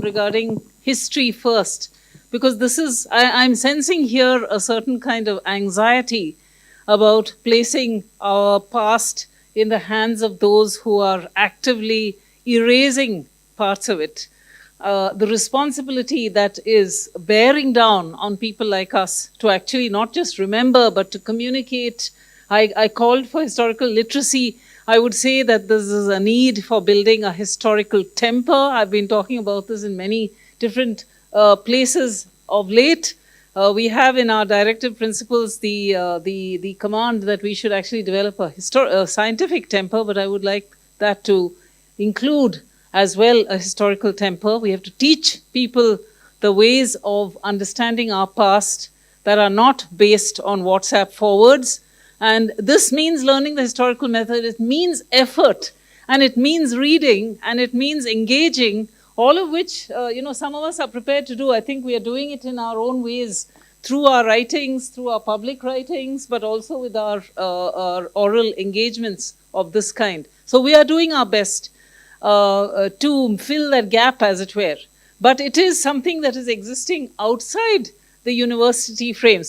regarding history first, because I'm sensing here a certain kind of anxiety about placing our past in the hands of those who are actively erasing parts of it. The responsibility that is bearing down on people like us to actually not just remember, but to communicate. I called for historical literacy. I would say that this is a need for building a historical temper. I've been talking about this in many different places of late. We have in our directive principles the command that we should actually develop a scientific temper, but I would like that to include as well a historical temper. We have to teach people the ways of understanding our past that are not based on WhatsApp forwards. And this means learning the historical method. It means effort, and it means reading, and it means engaging, all of which, some of us are prepared to do. I think we are doing it in our own ways, through our writings, through our public writings, but also with our oral engagements of this kind. So we are doing our best to fill that gap, as it were. But it is something that is existing outside the university frame. So